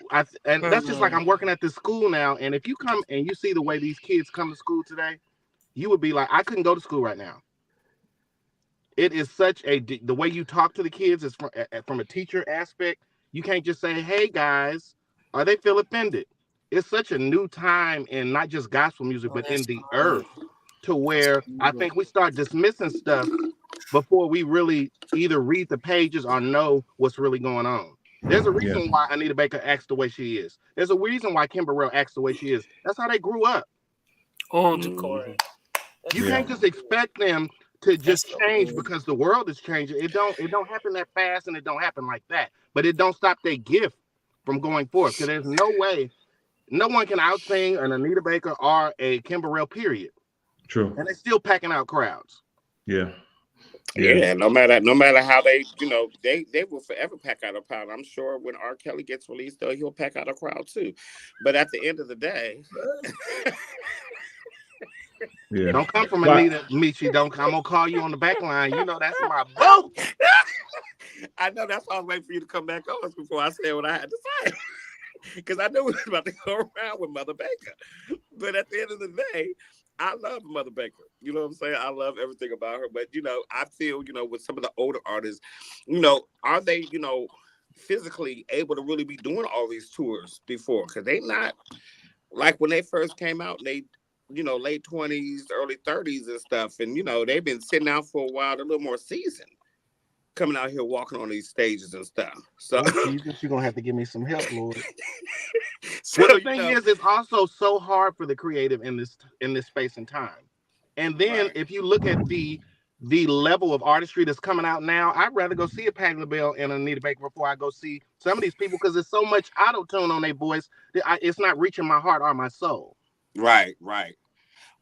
and that's just like I'm working at this school now, and if you come and you see the way these kids come to school today, you would be like, I couldn't go to school right now. It is such the way you talk to the kids is from a teacher aspect. You can't just say, "Hey guys," or they feel offended. It's such a new time in not just gospel music, but in the earth, to where I think we start dismissing stuff before we really either read the pages or know what's really going on. There's a reason why Anita Baker acts the way she is. There's a reason why Kim Burrell acts the way she is. That's how they grew up. Oh, Jacory. You can't just expect them to just change because the world is changing. It don't happen that fast, and it don't happen like that. But it don't stop their gift from going forth. Because there's no way, no one can outsing an Anita Baker or a Kim Burrell, period. True. And they're still packing out crowds. Yeah. Yeah, no matter how they, they will forever pack out a crowd. I'm sure when R. Kelly gets released, though, he'll pack out a crowd too. But at the end of the day, don't come from Anita Michi. I'm gonna call you on the back line. You know that's my boo. I know that's why I was waiting for you to come back on before I said what I had to say. Because I knew we was about to go around with Mother Baker. But at the end of the day, I love Mother Baker. You know what I'm saying? I love everything about her. But, I feel, with some of the older artists, are they, physically able to really be doing all these tours before? Because they not, like when they first came out, they, late 20s, early 30s and stuff. And, they've been sitting out for a while, a little more seasoned, coming out here walking on these stages and stuff. So you're going to have to give me some help, Lord. Well, the thing is, it's also so hard for the creative in this space and time. And then if you look at the level of artistry that's coming out now, I'd rather go see a Patti LaBelle and Anita Baker before I go see some of these people, because there's so much auto-tune on their voice that it's not reaching my heart or my soul. Right.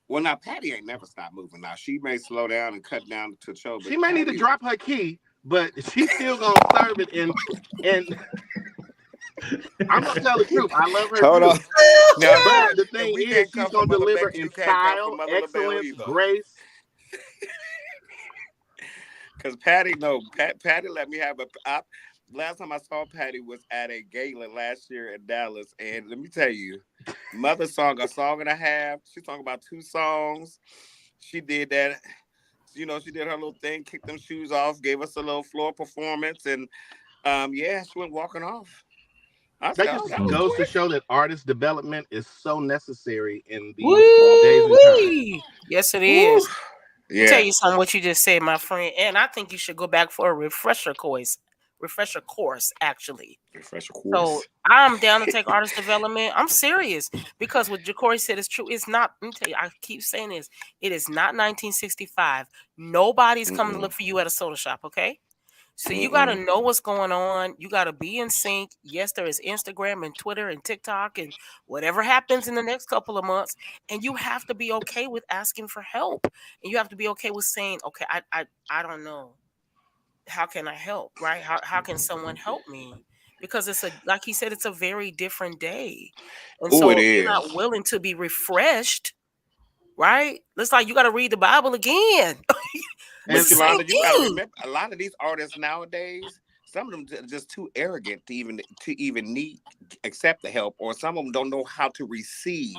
Well, now Patti ain't never stopped moving. Now she may slow down and cut down to show, but she may need to drop her key, but she's still gonna serve it. And I'm gonna tell the truth. I love her. Hold on. Now, the thing is, she's gonna deliver in style, excellence, grace. Because Patti let me have last time I saw Patti was at a gala last year in Dallas, and let me tell you, Mother song a song and a half. She talking about 2 songs. She did that. She did her little thing, kicked them shoes off, gave us a little floor performance, and she went walking off. That just goes to show that artist development is so necessary in these days and times. Yes, it is. Yeah. I'll tell you something what you just said, my friend, and I think you should go back for a refresher course, actually. Refresher course. So I'm down to take artist development. I'm serious, because what Jacory said is true. It's not, let me tell you, I keep saying this. It is not 1965. Nobody's coming to look for you at a soda shop, okay? So you got to know what's going on. You got to be in sync. Yes, there is Instagram and Twitter and TikTok and whatever happens in the next couple of months. And you have to be okay with asking for help. And you have to be okay with saying, okay, I don't know. How can I help, right? How can someone help me? Because it's like he said, it's a very different day. And so if you're not willing to be refreshed, right? It's like you got to read the Bible again. And Yolanda, you gotta remember, a lot of these artists nowadays, some of them are just too arrogant to even accept the help, or some of them don't know how to receive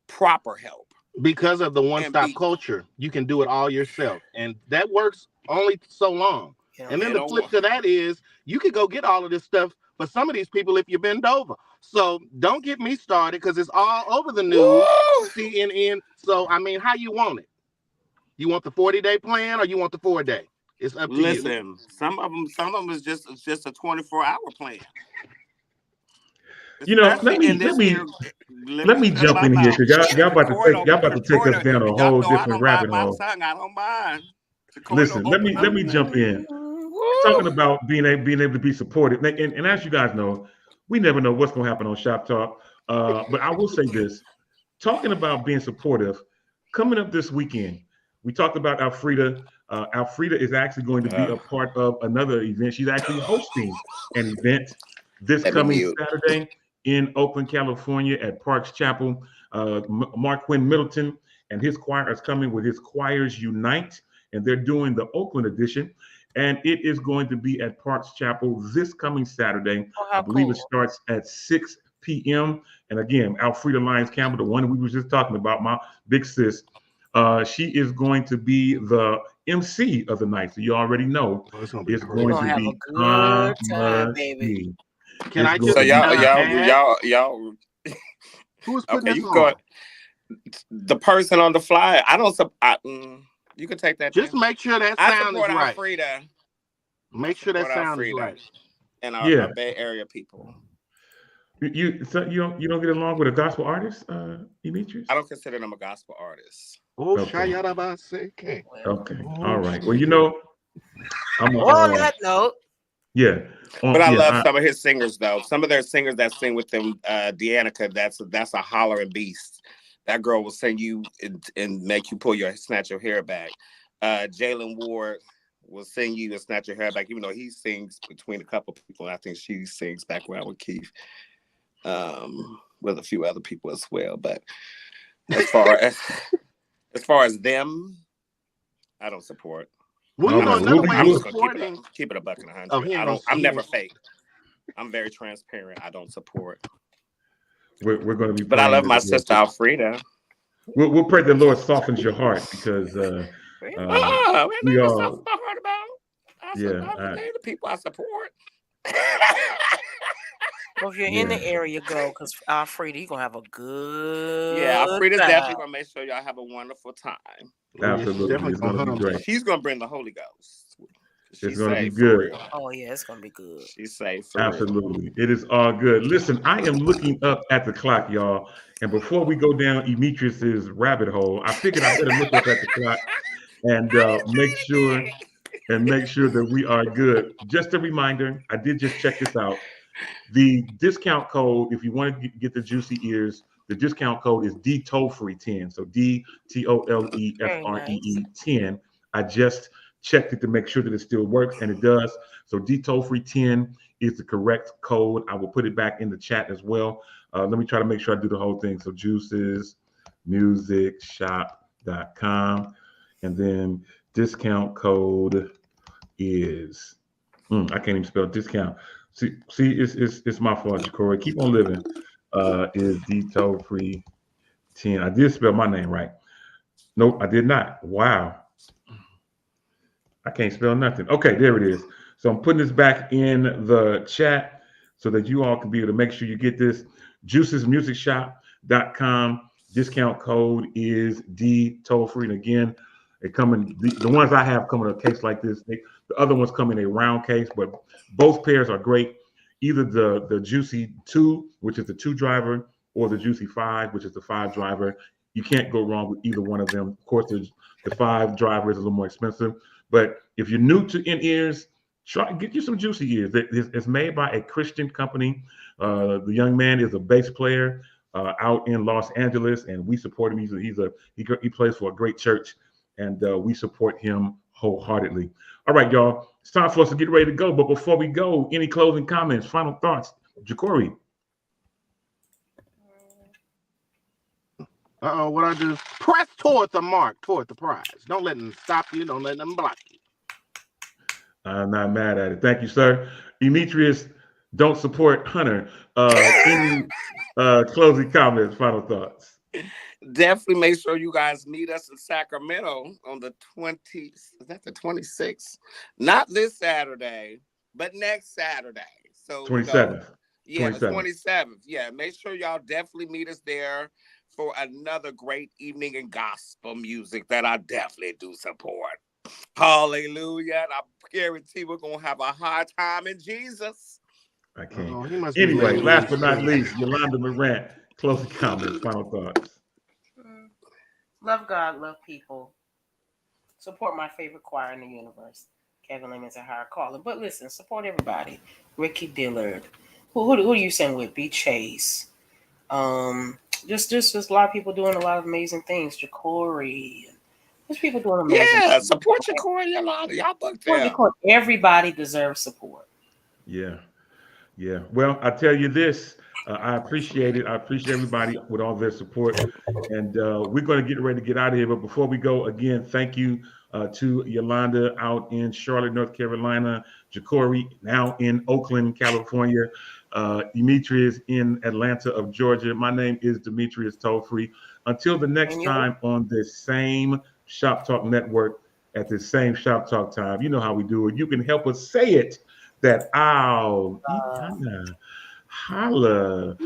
proper help. Because of the one-stop culture, you can do it all yourself, and that works only so long. And then the flip to that is you could go get all of this stuff for some of these people if you bend over. So don't get me started, because it's all over the news, CNN. So I mean, how you want it? You want the 40-day plan or you want the 4-day? It's up to you. Listen, some of them is just a 24-hour plan. Let me jump in here, because y'all about to take us down a whole different rabbit hole. I don't mind. Listen, let me jump in. Talking about being able to be supported, and as you guys know, we never know what's going to happen on Shop Talk. But I will say this: talking about being supportive, coming up this weekend, we talked about Alfreda Alfreda is actually going to be a part of another event. She's actually hosting an event this coming Saturday in Oakland, California at Parks Chapel. Mark Quinn Middleton and his choir is coming with his Choirs Unite, and they're doing the Oakland edition. And it is going to be at Parks Chapel this coming Saturday. I believe it starts at 6 p.m. And again, Alfreda Lyons Campbell, the one we were just talking about, my big sis, she is going to be the MC of the night. So you already know it's going to be a good time, baby. Can I just y'all who's putting this you on? go. The person on the flyer, I don't. You can take that. Just make sure that sound is right. Alfreda. Make sure that sound is right. And our Bay Area people. You don't get along with a gospel artist, Demetrius? I don't consider them a gospel artist. Oh, okay. Okay. All right. Well, you know, I'm on that note. Yeah. But I love some of his singers though. Some of their singers that sing with them, Deanica, that's a hollering beast. That girl will sing you and make you snatch your hair back. Jalen Ward will sing you and snatch your hair back, even though he sings between a couple people. I think she sings back around with Keith, with a few other people as well. But as far as them, I don't support. Well, you know, another way of supporting. Keep it a buck and 100. I'm never fake. I'm very transparent. I don't support. We're going to be. But I love my sister Alfreda. We'll pray the Lord softens your heart because we are. The people I support. Well, if you're in the area, go because Alfreda, you're gonna have a good. Yeah, Alfreda's definitely gonna make sure y'all have a wonderful time. Absolutely, it's gonna be great. She's gonna bring the Holy Ghost. It's going to be good. Oh, yeah, it's going to be good. She's safe. Absolutely. It is all good. Listen, I am looking up at the clock, y'all. And before we go down Demetrius's rabbit hole, I figured I better look up at the clock and make sure that we are good. Just a reminder, I did just check this out. The discount code, if you want to get the juicy ears, the discount code is DTOLFREE10. So DTOLEFREE 10. I just checked it to make sure that it still works, and it does. So DTOLFREE10 is the correct code. I will put it back in the chat as well. Let me try to make sure I do the whole thing. So juicesmusicshop.com, and then discount code is I can't even spell discount. See, it's my fault, Corey. Keep on living. Is DTOLFREE10. I did spell my name right. Nope, I did not. Wow. I can't spell nothing. Okay, there it is. So I'm putting this back in the chat so that you all can be able to make sure you get this. Juicesmusicshop.com. Discount code is DTOLFREE. And again, it coming. The ones I have come in a case like this. The other ones come in a round case, but both pairs are great. Either the Juicy 2, which is the 2 driver, or the Juicy 5, which is the 5 driver. You can't go wrong with either one of them. Of course, the 5 driver is a little more expensive. But if you're new to in-ears, try get you some juicy ears. It's made by a Christian company. The young man is a bass player out in Los Angeles, and we support him. He plays for a great church, and we support him wholeheartedly. All right, y'all. It's time for us to get ready to go. But before we go, any closing comments, final thoughts? Ja'Cory. What I do? Press toward the mark, toward the prize. Don't let them stop you. Don't let them block you. I'm not mad at it. Thank you, sir. Demetrius, don't support Hunter. Any closing comments, final thoughts? Definitely make sure you guys meet us in Sacramento on the 20th. Is that the 26th? Not this Saturday, but next Saturday. So 27th. Yeah, the 27th. Yeah, make sure y'all definitely meet us there for another great evening in gospel music that I definitely do support. Hallelujah. And I guarantee we're going to have a hard time in Jesus. I can't. Anyway, last but not least, Yolanda Morant, closing comments, final thoughts. Love God, love people. Support my favorite choir in the universe, Kevin Lemons and Higher Calling. But listen, support everybody. Ricky Dillard. Who do you sing with? B. Chase. Just a lot of people doing a lot of amazing things. Ja'Cory. These people doing amazing. Yeah, support Jacory and Yolanda. Y'all book Support them. Jacory. Everybody deserves support. Yeah. Yeah. Well, I tell you this, I appreciate it. I appreciate everybody with all their support. And we're going to get ready to get out of here. But before we go, again, thank you to Yolanda out in Charlotte, North Carolina, Jacory now in Oakland, California, Demetrius in Atlanta of Georgia. My name is Demetrius Tollfree. Until the next time on this same Shop Talk Network at the same Shop Talk time, you know how we do it. You can help us say it. That ow, holla, holla.